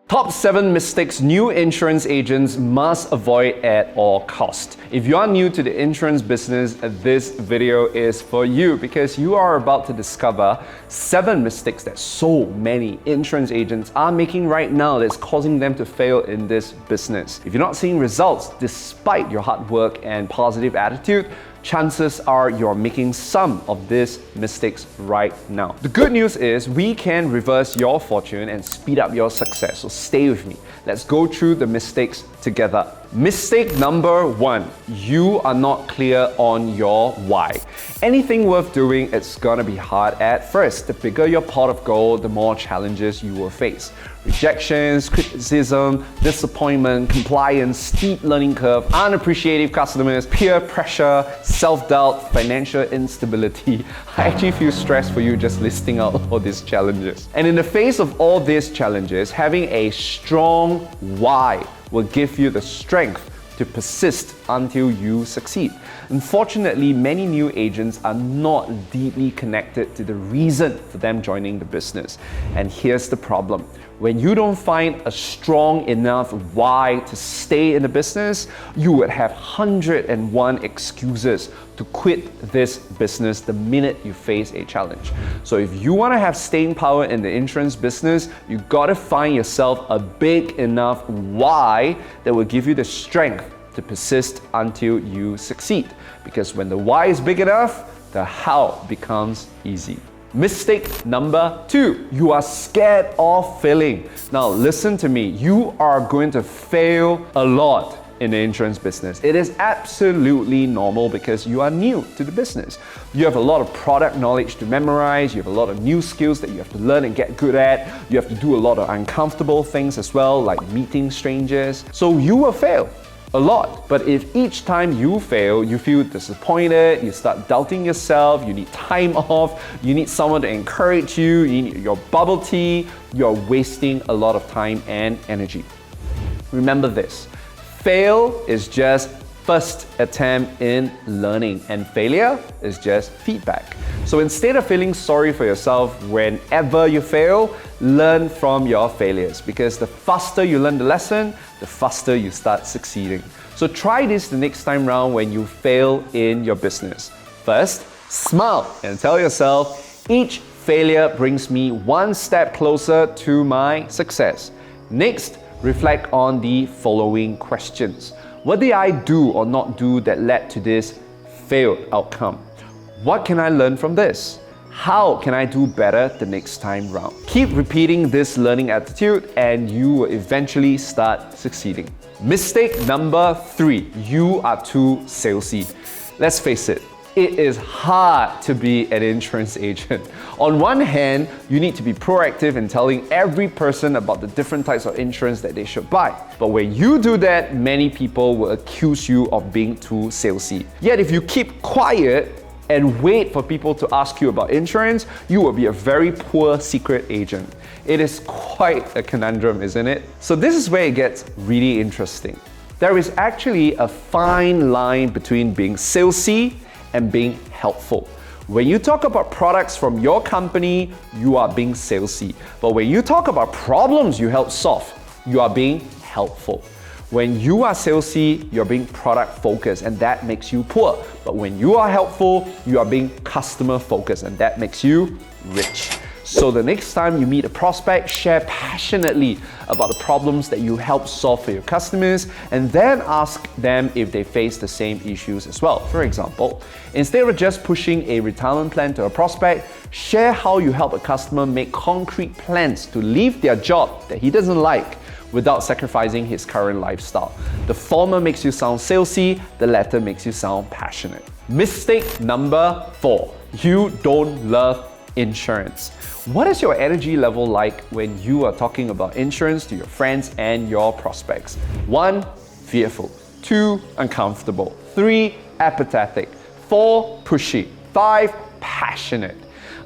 Top 7 mistakes new insurance agents must avoid at all costs. If you are new to the insurance business, this video is for you because you are about to discover 7 mistakes that so many insurance agents are making right now that's causing them to fail in this business. If you're not seeing results despite your hard work and positive attitude, chances are you're making some of these mistakes right now. The good news is we can reverse your fortune and speed up your success. So stay with me. Let's go through the mistakes together. Mistake number 1, you are not clear on your why. Anything worth doing, it's gonna be hard at first. The bigger your pot of gold, the more challenges you will face. Rejections, criticism, disappointment, compliance, steep learning curve, unappreciative customers, peer pressure, self-doubt, financial instability. I actually feel stressed for you just listing out all these challenges. And in the face of all these challenges, having a strong why will give you the strength to persist until you succeed. Unfortunately, many new agents are not deeply connected to the reason for them joining the business. And here's the problem. When you don't find a strong enough why to stay in the business, you would have 101 excuses to quit this business the minute you face a challenge. So if you want to have staying power in the insurance business, you got to find yourself a big enough why that will give you the strength to persist until you succeed. Because when the why is big enough, the how becomes easy. Mistake number 2, you are scared of failing. Now listen to me, you are going to fail a lot in the insurance business. It is absolutely normal because you are new to the business. You have a lot of product knowledge to memorize, you have a lot of new skills that you have to learn and get good at, you have to do a lot of uncomfortable things as well, like meeting strangers. So you will fail a lot. But if each time you fail, you feel disappointed, you start doubting yourself, you need time off, you need someone to encourage you, you need your bubble tea, you're wasting a lot of time and energy. Remember this, fail is just first attempt in learning and failure is just feedback. So instead of feeling sorry for yourself whenever you fail, learn from your failures because the faster you learn the lesson, the faster you start succeeding. So try this the next time round when you fail in your business. First, smile and tell yourself, each failure brings me one step closer to my success. Next, reflect on the following questions. What did I do or not do that led to this failed outcome? What can I learn from this? How can I do better the next time round? Keep repeating this learning attitude and you will eventually start succeeding. Mistake number 3, you are too salesy. Let's face it, it is hard to be an insurance agent. On one hand, you need to be proactive in telling every person about the different types of insurance that they should buy. But when you do that, many people will accuse you of being too salesy. Yet if you keep quiet and wait for people to ask you about insurance, you will be a very poor secret agent. It is quite a conundrum, isn't it? So this is where it gets really interesting. There is actually a fine line between being salesy and being helpful. When you talk about products from your company, you are being salesy. But when you talk about problems you help solve, you are being helpful. When you are salesy, you're being product focused and that makes you poor. But when you are helpful, you are being customer focused and that makes you rich. So the next time you meet a prospect, share passionately about the problems that you help solve for your customers and then ask them if they face the same issues as well. For example, instead of just pushing a retirement plan to a prospect, share how you help a customer make concrete plans to leave their job that he doesn't like without sacrificing his current lifestyle. The former makes you sound salesy, the latter makes you sound passionate. Mistake number 4, you don't love insurance. What is your energy level like when you are talking about insurance to your friends and your prospects? 1, fearful. 2, uncomfortable. 3, apathetic. 4, pushy. 5, passionate.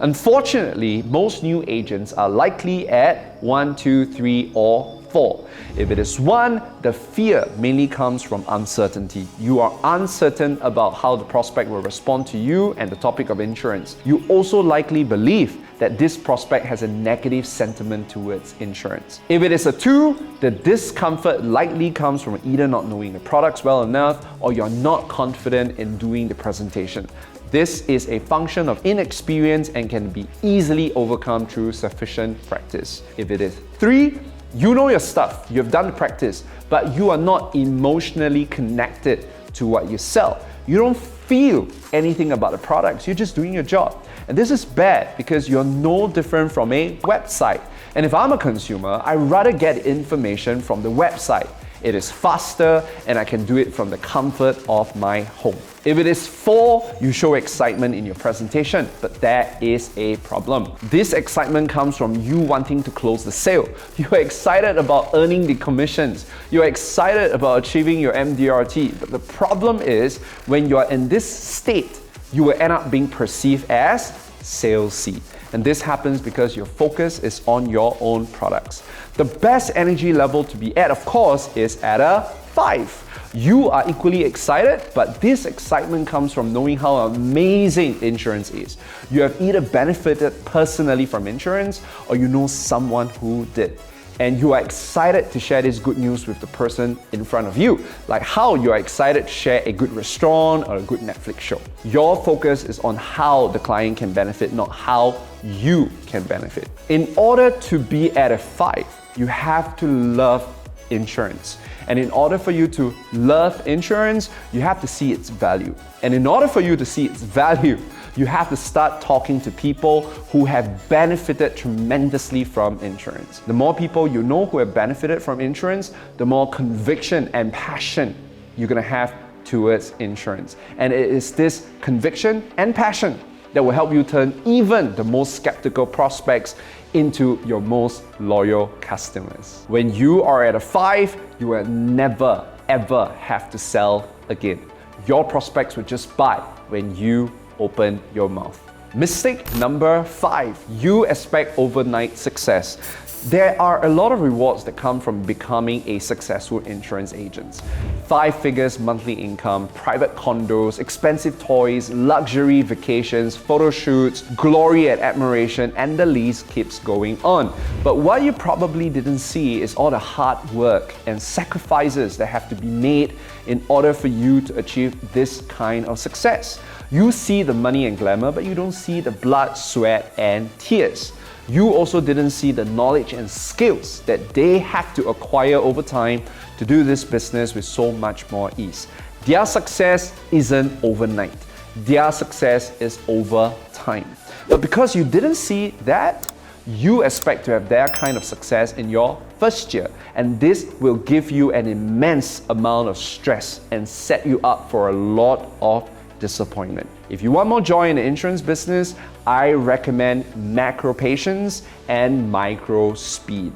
Unfortunately, most new agents are likely at 1, 2, 3, or 4. If it is 1, the fear mainly comes from uncertainty. You are uncertain about how the prospect will respond to you and the topic of insurance. You also likely believe that this prospect has a negative sentiment towards insurance. If it is a 2, the discomfort likely comes from either not knowing the products well enough or you're not confident in doing the presentation. This is a function of inexperience and can be easily overcome through sufficient practice. If it is 3, you know your stuff, you've done the practice, but you are not emotionally connected to what you sell. You don't feel anything about the products, you're just doing your job. And this is bad because you're no different from a website. And if I'm a consumer, I'd rather get information from the website. It is faster and I can do it from the comfort of my home. If it is 4, you show excitement in your presentation, but that is a problem. This excitement comes from you wanting to close the sale. You're excited about earning the commissions. You're excited about achieving your MDRT. But the problem is when you're in this state, you will end up being perceived as salesy. And this happens because your focus is on your own products. The best energy level to be at, of course, is at a 5. You are equally excited, but this excitement comes from knowing how amazing insurance is. You have either benefited personally from insurance or you know someone who did. And you are excited to share this good news with the person in front of you, like how you are excited to share a good restaurant or a good Netflix show. Your focus is on how the client can benefit, not how you can benefit. In order to be at a 5, you have to love insurance. And in order for you to love insurance, you have to see its value. And in order for you to see its value, you have to start talking to people who have benefited tremendously from insurance. The more people you know who have benefited from insurance, the more conviction and passion you're gonna have towards insurance. And it is this conviction and passion that will help you turn even the most skeptical prospects into your most loyal customers. When you are at a 5, you will never ever have to sell again. Your prospects will just buy when you open your mouth. Mistake number 5, you expect overnight success. There are a lot of rewards that come from becoming a successful insurance agent. 5 figures monthly income, private condos, expensive toys, luxury vacations, photo shoots, glory and admiration, and the list keeps going on. But what you probably didn't see is all the hard work and sacrifices that have to be made in order for you to achieve this kind of success. You see the money and glamour, but you don't see the blood, sweat, and tears. You also didn't see the knowledge and skills that they have to acquire over time to do this business with so much more ease. Their success isn't overnight. Their success is over time. But because you didn't see that, you expect to have that kind of success in your first year. And this will give you an immense amount of stress and set you up for a lot of disappointment. If you want more joy in the insurance business, I recommend macro patience and micro speed.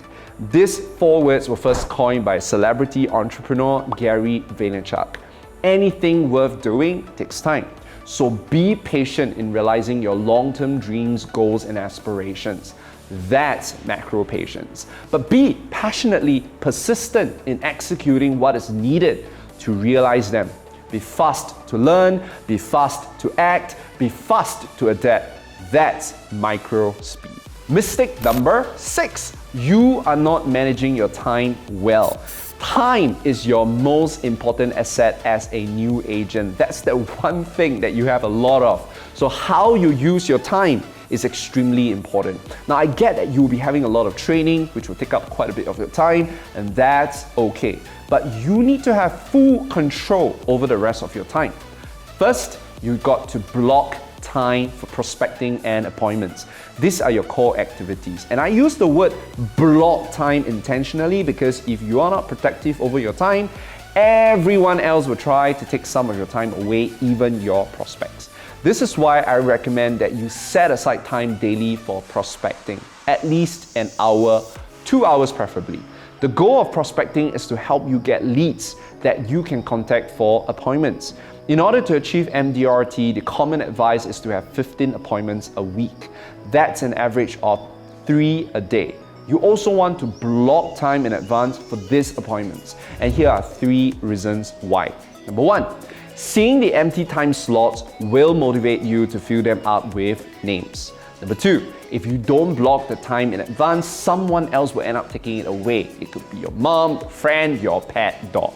These 4 words were first coined by celebrity entrepreneur Gary Vaynerchuk. Anything worth doing takes time. So be patient in realizing your long-term dreams, goals, and aspirations. That's macro patience. But be passionately persistent in executing what is needed to realize them. Be fast to learn, be fast to act, be fast to adapt. That's micro speed. Mistake number 6, you are not managing your time well. Time is your most important asset as a new agent. That's the one thing that you have a lot of. So how you use your time is extremely important. Now I get that you'll be having a lot of training, which will take up quite a bit of your time, and that's okay. But you need to have full control over the rest of your time. First, you've got to block time for prospecting and appointments. These are your core activities. And I use the word block time intentionally because if you are not protective over your time, everyone else will try to take some of your time away, even your prospects. This is why I recommend that you set aside time daily for prospecting, at least an hour, 2 hours preferably. The goal of prospecting is to help you get leads that you can contact for appointments. In order to achieve MDRT, the common advice is to have 15 appointments a week. That's an average of 3 a day. You also want to block time in advance for these appointments. And here are 3 reasons why. Number 1, seeing the empty time slots will motivate you to fill them up with names. Number 2, if you don't block the time in advance, someone else will end up taking it away. It could be your mom, friend, your pet dog.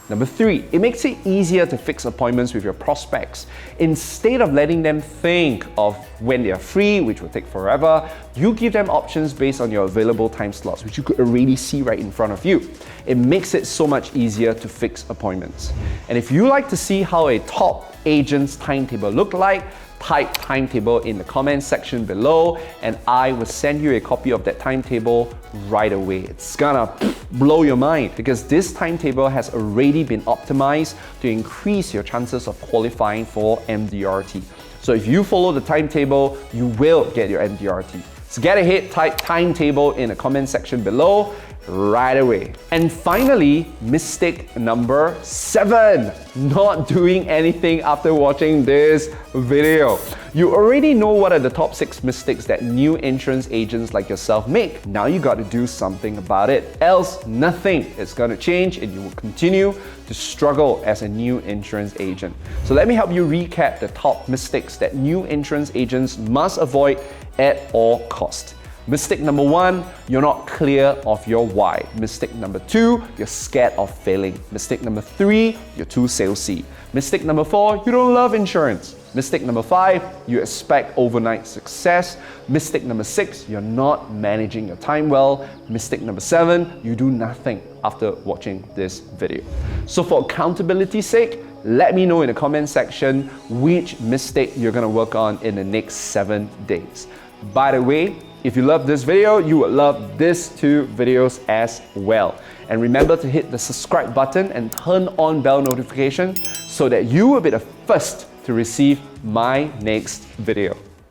Number 3, it makes it easier to fix appointments with your prospects. Instead of letting them think of when they are free, which will take forever, you give them options based on your available time slots, which you could already see right in front of you. It makes it so much easier to fix appointments. And if you like to see how a top agent's timetable look like, type timetable in the comment section below and I will send you a copy of that timetable right away. It's gonna blow your mind because this timetable has already been optimized to increase your chances of qualifying for MDRT. So if you follow the timetable, you will get your MDRT. So get ahead, type timetable in the comment section below right away. And finally, mistake number 7, not doing anything after watching this video. You already know what are the top 6 mistakes that new insurance agents like yourself make. Now you got to do something about it, else nothing is going to change and you will continue to struggle as a new insurance agent. So let me help you recap the top mistakes that new insurance agents must avoid at all costs. Mistake number 1, you're not clear of your why. Mistake number 2, you're scared of failing. Mistake number 3, you're too salesy. Mistake number 4, you don't love insurance. Mistake number 5, you expect overnight success. Mistake number 6, you're not managing your time well. Mistake number 7, you do nothing after watching this video. So for accountability's sake, let me know in the comment section which mistake you're gonna work on in the next 7 days. By the way, if you love this video, you will love these 2 videos as well. And remember to hit the subscribe button and turn on bell notification so that you will be the first to receive my next video.